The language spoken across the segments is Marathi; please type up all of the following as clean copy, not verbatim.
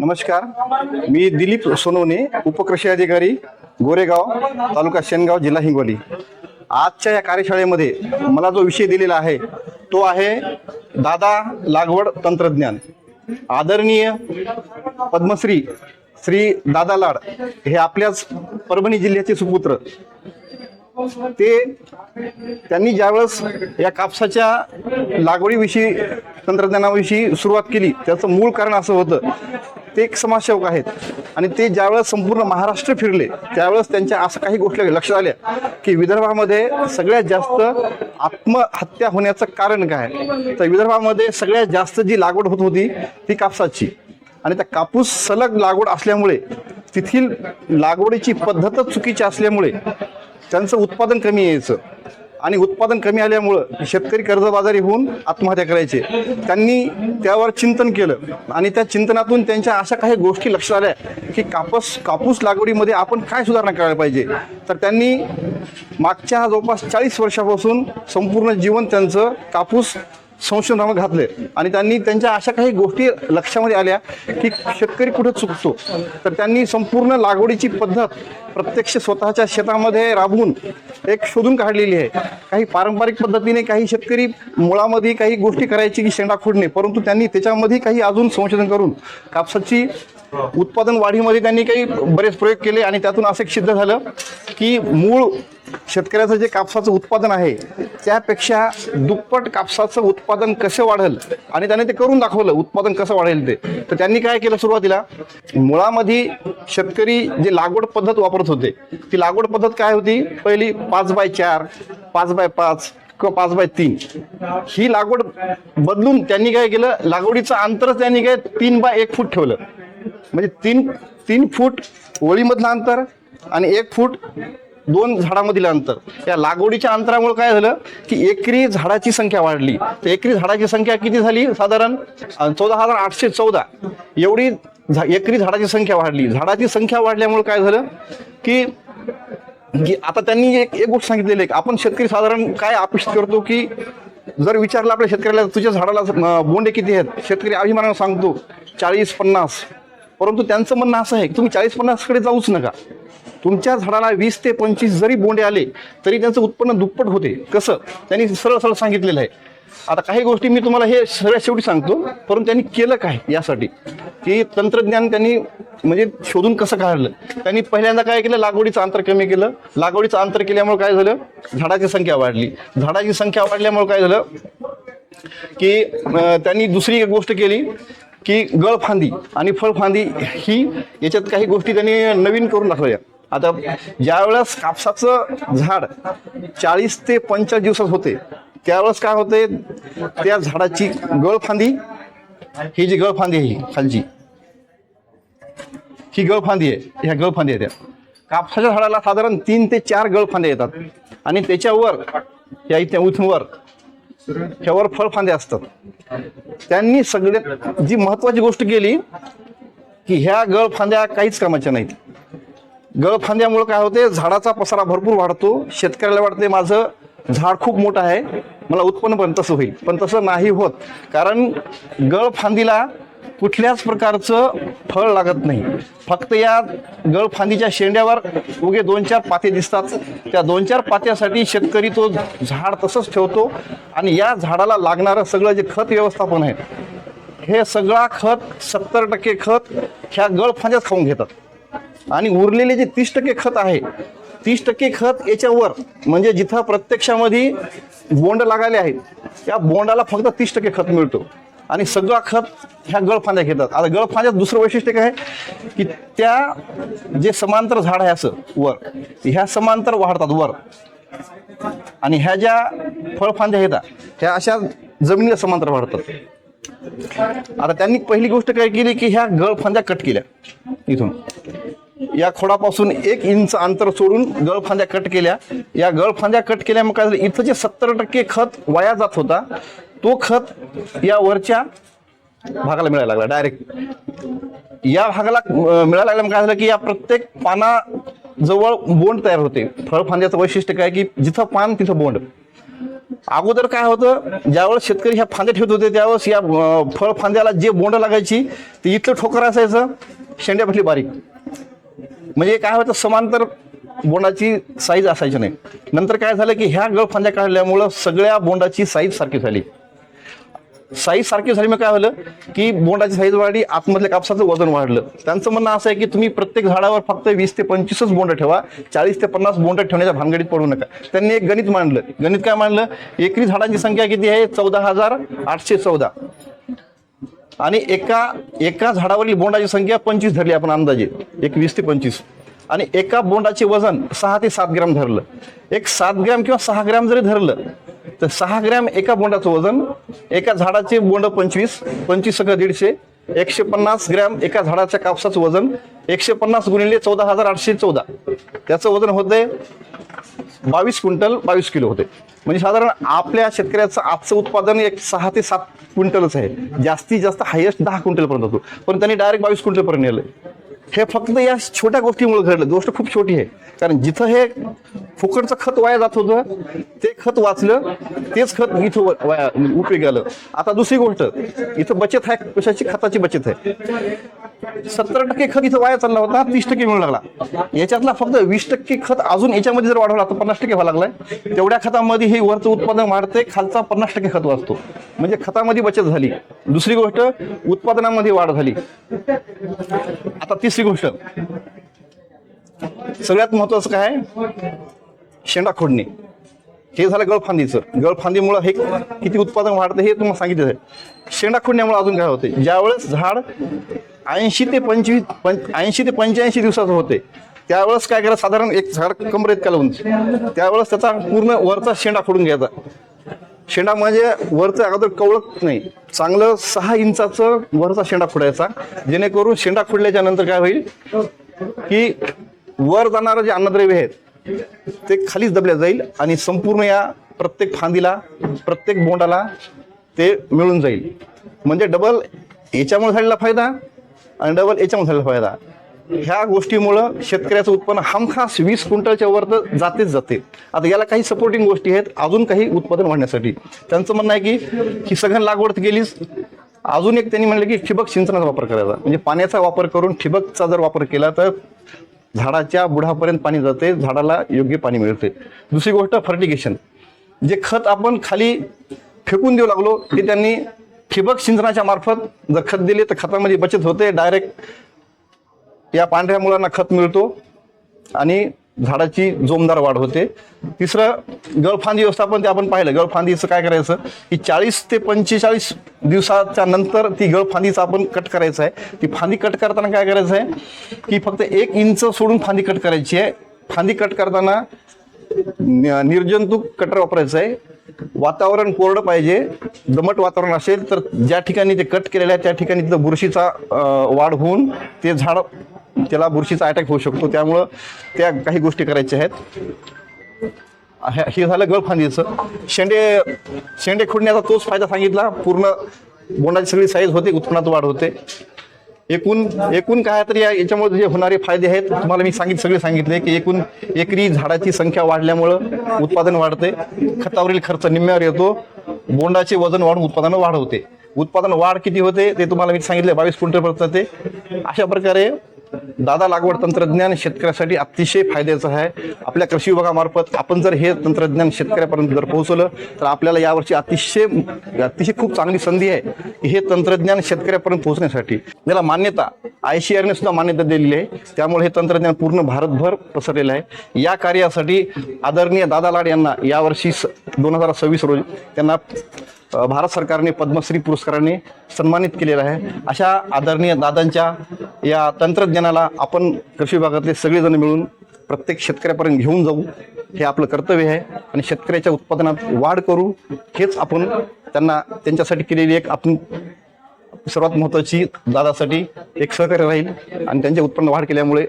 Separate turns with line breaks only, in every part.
नमस्कार, मी दिलीप सोनवणे, उपकृषी अधिकारी, गोरेगाव, तालुका शेनगाव, जिल्हा हिंगोली. आजच्या या कार्यशाळेमध्ये मला जो विषय दिलेला आहे तो आहे दादा लागवड तंत्रज्ञान. आदरणीय पद्मश्री श्री दादा लाड हे आपल्याच परभणी जिल्ह्याचे सुपुत्र. त्यांनी ज्यावेळेस या कापसाच्या लागवडीविषयी तंत्रज्ञानाविषयी सुरुवात केली, त्याचं मूळ कारण असं होतं, ते एक समाजसेवक आहेत आणि ते ज्यावेळेस संपूर्ण महाराष्ट्र फिरले त्यावेळेस त्यांच्या असं काही गोष्टी लक्षात आल्या की विदर्भामध्ये सगळ्यात जास्त आत्महत्या होण्याचं कारण काय. तर विदर्भामध्ये सगळ्यात जास्त जी लागवड होत होती ती कापसाची, आणि त्या कापूस सलग लागवड असल्यामुळे तेथील लागवडीची पद्धतच चुकीची असल्यामुळे त्यांचं उत्पादन कमी यायचं, आणि उत्पादन कमी आल्यामुळं शेतकरी कर्जबाजारी होऊन आत्महत्या करायचे. त्यांनी त्यावर चिंतन केलं आणि त्या चिंतनातून त्यांच्या अशा काही गोष्टी लक्षात आल्या की कापूस लागवडीमध्ये आपण काय सुधारणा करायला पाहिजे. तर त्यांनी मागच्या जवळपास 40 वर्षापासून संपूर्ण जीवन त्यांचं कापूस संशोधनावर घातले, आणि त्यांनी त्यांच्या अशा काही गोष्टी लक्षामध्ये आल्या की शेतकरी कुठे चुकतो. तर त्यांनी संपूर्ण लागवडीची पद्धत प्रत्यक्ष स्वतःच्या शेतामध्ये राबवून एक शोधून काढलेली आहे. काही पारंपरिक पद्धतीने काही शेतकरी मुळामध्ये काही गोष्टी करायची की शेंडा खोडणे, परंतु त्यांनी त्याच्यामध्ये काही अजून संशोधन करून कापसाची उत्पादन वाढीमध्ये त्यांनी काही बरेच प्रयोग केले, आणि त्यातून असं सिद्ध झालं की मूळ शेतकऱ्याचं जे कापसाचं उत्पादन आहे त्यापेक्षा दुप्पट कापसाचं उत्पादन कसं वाढेल, आणि त्याने ते करून दाखवलं उत्पादन कसं वाढेल ते. तर त्यांनी काय केलं, सुरुवातीला मुळामध्ये शेतकरी जे लागवड पद्धत वापरत होते ती लागवड पद्धत काय होती, पहिली 5x4, 5x5 किंवा 5x3 ही लागवड बदलून त्यांनी काय केलं, लागवडीचं अंतर त्यांनी काय 3x1 फूट ठेवलं. म्हणजे तीन फूट ओळीमधलं अंतर आणि 1 फूट 2 झाडामधील अंतर. या लागवडीच्या अंतरामुळे काय झालं की एकरी झाडाची संख्या वाढली. तर एकरी झाडाची संख्या किती झाली, साधारण 14,814 एवढी एकरी झाडाची संख्या वाढली. झाडाची संख्या वाढल्यामुळे काय झालं की आता त्यांनी एक गोष्ट सांगितलेली आहे, आपण शेतकरी साधारण काय अपेक्षित करतो की जर विचारलं आपल्या शेतकऱ्याला तुझ्या झाडाला बोंडे किती आहेत, शेतकरी अभिमानानं सांगतो 40-50. परंतु त्यांचं म्हणणं असं आहे की तुम्ही 40-50 कडे जाऊच नका, तुमच्या झाडाला 20 ते 25 जरी बोंडे आले तरी त्यांचं उत्पन्न दुप्पट होते. कसं त्यांनी सरळ सांगितलेलं आहे. आता काही गोष्टी मी तुम्हाला हे सगळ्यात शेवटी सांगतो, परंतु त्यांनी केलं काय यासाठी की तंत्रज्ञान त्यांनी म्हणजे शोधून कसं काढलं. त्यांनी पहिल्यांदा काय केलं, लागवडीचं अंतर कमी केलं. लागवडीचं अंतर केल्यामुळे काय झालं, झाडाची संख्या वाढली. झाडाची संख्या वाढल्यामुळे काय झालं की त्यांनी दुसरी एक गोष्ट केली की गळफांदी आणि फळफांदी ही याच्यात काही गोष्टी त्यांनी नवीन करून दाखवल्या. आता ज्यावेळेस कापसाचं झाड 40 ते 45 दिवसात होते त्यावेळेस काय होते, त्या झाडाची गळफांदी, ही जी गळफांदी आहे खालची, ही गळफांदी आहे, ह्या गळफांदी आहेत. कापसाच्या झाडाला साधारण 3 ते 4 गळफांद्या येतात, आणि त्याच्यावर या इथे उथवर ह्यावर फळफांद्या असतात. त्यांनी सगळ्यात जी महत्वाची गोष्ट केली की ह्या गळफांद्या काहीच कामाच्या नाहीत. गळफांद्यामुळे काय होते, झाडाचा पसारा भरपूर वाढतो. शेतकऱ्याला वाटते माझं झाड खूप मोठं आहे, मला उत्पन्न पण तसं होईल, पण तसं नाही होत. कारण गळफांदीला कुठल्याच प्रकारचं फळ लागत नाही. फक्त या गळफांदीच्या शेंड्यावर उगे 2-4 पाते दिसतात. त्या 2-4 पात्यासाठी शेतकरी तो झाड तसंच ठेवतो, आणि या झाडाला लागणारं सगळं जे खत व्यवस्थापन आहे हे सगळा खत 70% खत ह्या गळफांद्यात खाऊन घेतात, आणि उरलेले जे 30% खत आहे 30% खत याच्यावर, म्हणजे जिथं प्रत्यक्षामध्ये बोंड लागायले आहेत त्या बोंडाला फक्त 30% खत मिळतो, आणि सगळा खत ह्या गळफांद्या घेतात. आता गळफांद्यात दुसरं वैशिष्ट्य काय आहे की त्या जे समांतर झाड आहे असं वर, ह्या समांतर वाढतात वर, आणि ह्या ज्या फळफांद्या येतात ह्या अशा जमिनीला समांतर वाढतात. आता त्यांनी पहिली गोष्ट काय केली की ह्या गळफांद्या कट केल्या. इथून या खोडापासून 1 इंच अंतर सोडून गळफांद्या कट केल्या. या गळफांद्या कट केल्यामुळे काय झालं, इथं जे 70% खत वाया जात होता तो खत या वरच्या भागाला मिळायला लागला. डायरेक्ट या भागाला मिळायला लागल्यामुळे काय झालं की या प्रत्येक पानाजवळ बोंड तयार होते. फळफांद्याचं वैशिष्ट्य काय की जिथं पान तिथं बोंड. अगोदर काय होतं, ज्यावेळेस शेतकरी ह्या फांद्या ठेवत होते त्यावेळेस या फळ फांद्याला जे बोंड लागायची ते इथलं ठोकर असायचं, शेंड्यापटली बारीक. म्हणजे काय होतं, समांतर बोंडाची साईज असायची नाही. नंतर काय झालं की ह्या गळफांद्या काढल्यामुळं सगळ्या बोंडाची साईज सारखी झाली. साईज सारखी झाली मग काय झालं की बोंडाची साईज वाढली, आतमधल्या कापसाचं वजन वाढलं. त्यांचं म्हणणं असं आहे की तुम्ही प्रत्येक झाडावर फक्त 20 ते 25च बोंड ठेवा, 40 ते 50 बोंड ठेवण्याच्या भानगडीत पडू नका. त्यांनी एक गणित मांडलं. गणित काय मांडलं, एकरी झाडांची संख्या किती आहे, 14,814 आणि एका झाडावरील बोंडाची संख्या 25 धरली आपण अंदाजे, एक 20 ते 25, आणि एका बोंडाचे वजन 6 ते 7 ग्रॅम धरलं. एक 7 ग्रॅम किंवा 6 ग्रॅम जरी धरलं तर 6 ग्रॅम एका बोंडाचं वजन, एका झाडाचे बोंड 25 सगळं 150, 150 ग्रॅम एका झाडाच्या कापसाचं वजन, 150 गुणिले 14,814 त्याचं वजन होते 22 क्विंटल 22 किलो होते. म्हणजे साधारण आपल्या शेतकऱ्याचं आजचं उत्पादन एक 6 ते 7 क्विंटलच आहे. जास्तीत जास्त हायेस्ट 10 क्विंटल पर्यंत होतो, पण त्यांनी डायरेक्ट 22 क्विंटल पर्यंत नेलं. हे फक्त या छोट्या गोष्टीमुळे घडलं. गोष्ट खूप छोटी आहे, कारण जिथं हे फुकटचं खत वाया जात होतं ते खत वाचलं, तेच खत इथं उपयोगी आलं. आता दुसरी गोष्ट, इथं बचत आहे, कशाची, खताची बचत आहे. 70% खत इथं वाया चालला होता, 30% मिळू लागला. याच्यातला फक्त 20% खत अजून याच्यामध्ये जर वाढवला तर 50% व्हायला लागलाय. तेवढ्या खतामध्ये हे वरचं उत्पादन वाढते, खालचा 50% खत वाचतो. म्हणजे खतामध्ये बचत झाली. दुसरी गोष्ट, उत्पादनामध्ये वाढ झाली. आता तिसरी गोष्ट, सगळ्यात महत्वाचं काय आहे, शेंडा खोडणे. हे झालं गळफांदीचं. गळफांदीमुळे हे किती उत्पादन वाढतं हे तुम्हाला सांगितलं आहे. शेंडा खोडण्यामुळे अजून काय होते, ज्यावेळेस झाड 80 ते 85 दिवसाचं होते त्यावेळेस काय करायचं, साधारण एक झाड कमरेत का लावून त्यावेळेस त्याचा पूर्ण वरचा शेंडा खोडून घ्यायचा. शेंडा म्हणजे वरचं अगोदर कवळत नाही, चांगलं 6 इंचाचं वरचा शेंडा खोडायचा, जेणेकरून शेंडा खोडल्याच्या नंतर काय होईल की वर जाणारं जे अन्नद्रव्य आहेत ते खालीच दबल्या जाईल आणि संपूर्ण या प्रत्येक फांदीला, प्रत्येक बोंडाला ते मिळून जाईल. म्हणजे डबल याच्यामुळे झालेला फायदा आणि डबल याच्यामुळे झालेला फायदा. ह्या गोष्टीमुळं शेतकऱ्याचं उत्पन्न हमखास 20 क्विंटलच्या वर तर जातेच जाते. आता याला काही सपोर्टिंग गोष्टी आहेत अजून काही उत्पादन वाढण्यासाठी. त्यांचं म्हणणं आहे की सघन लागवड केलीच. अजून एक त्यांनी म्हणलं की ठिबक सिंचनाचा वापर करायचा, म्हणजे पाण्याचा वापर करून ठिबकचा जर वापर केला तर झाडाच्या बुडापर्यंत पाणी जाते, झाडाला योग्य पाणी मिळते. दुसरी गोष्ट, फर्टिगेशन. जे खत आपण खाली फेकून देऊ लागलो ते त्यांनी ठिबक सिंचनाच्या मार्फत जर खत दिले तर खतामध्ये बचत होते. डायरेक्ट या पांढऱ्या मुळांना खत मिळतो आणि झाडाची जोमदार वाढ होते. तिसरं, गळफांदी व्यवस्थापन. ते आपण पाहिलं, गळफांदीचं काय करायचं की 40 ते 45 दिवसाच्या नंतर ती गळफांदीचं आपण कट करायचं आहे. ती फांदी कट करताना काय करायचं आहे की फक्त 1 इंच सोडून फांदी कट करायची आहे. फांदी कट करताना निर्जंतुक कटर वापरायचं आहे. वातावरण कोरडं पाहिजे. दमट वातावरण असेल तर ज्या ठिकाणी ते कट केलेलं आहे त्या ठिकाणी तिथं बुरशीचा वाढ होऊन ते झाड, त्याला बुरशीचा अटॅक होऊ शकतो. त्यामुळं त्या काही गोष्टी करायच्या आहेत. हे झालं गळफांदीचं. शेंडे खोडण्याचा तोच फायदा सांगितला. पूर्ण बोंडाची सगळी साईज होते, उत्पन्नात वाढ होते. एकूण काय तर याच्यामुळे जे होणारे फायदे आहेत तुम्हाला मी सगळे सांगितले की एकरी झाडाची संख्या वाढल्यामुळं उत्पादन वाढते, खतावरील खर्च निम्म्यावर येतो, बोंडाचे वजन वाढून उत्पादन वाढवते. उत्पादन वाढ किती होते ते तुम्हाला मी सांगितले, 22 क्विंटल पर्यंत ते. अशा प्रकारे दादा लागवड तंत्रज्ञान शेतकऱ्यासाठी अतिशय फायद्याचं आहे. आपल्या कृषी विभागामार्फत आपण जर हे तंत्रज्ञान शेतकऱ्यापर्यंत जर पोहोचवलं तर आपल्याला यावर्षी अतिशय खूप चांगली संधी आहे की हे तंत्रज्ञान शेतकऱ्यापर्यंत पोहोचण्यासाठी. याला मान्यता ICAR ने सुद्धा मान्यता दिलेली आहे. त्यामुळे हे तंत्रज्ञान पूर्ण भारतभर पसरलेलं आहे. या कार्यासाठी आदरणीय दादा लाड यांना यावर्षी 2026 रोजी त्यांना भारत सरकारने पद्मश्री पुरस्काराने सन्मानित केलेलं आहे. अशा आदरणीय दादांच्या या तंत्रज्ञानाला आपण कृषी विभागातले सगळेजण मिळून प्रत्येक शेतकऱ्यापर्यंत घेऊन जाऊ, हे आपलं कर्तव्य आहे. आणि शेतकऱ्याच्या उत्पादनात वाढ करू, हेच आपण त्यांच्यासाठी केलेली एक आपण सर्वात महत्त्वाची दादासाठी एक सहकार्य राहील आणि त्यांचे उत्पन्न वाढ केल्यामुळे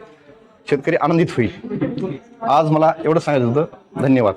शेतकरी आनंदित होईल. आज मला एवढं सांगायचं होतं. धन्यवाद.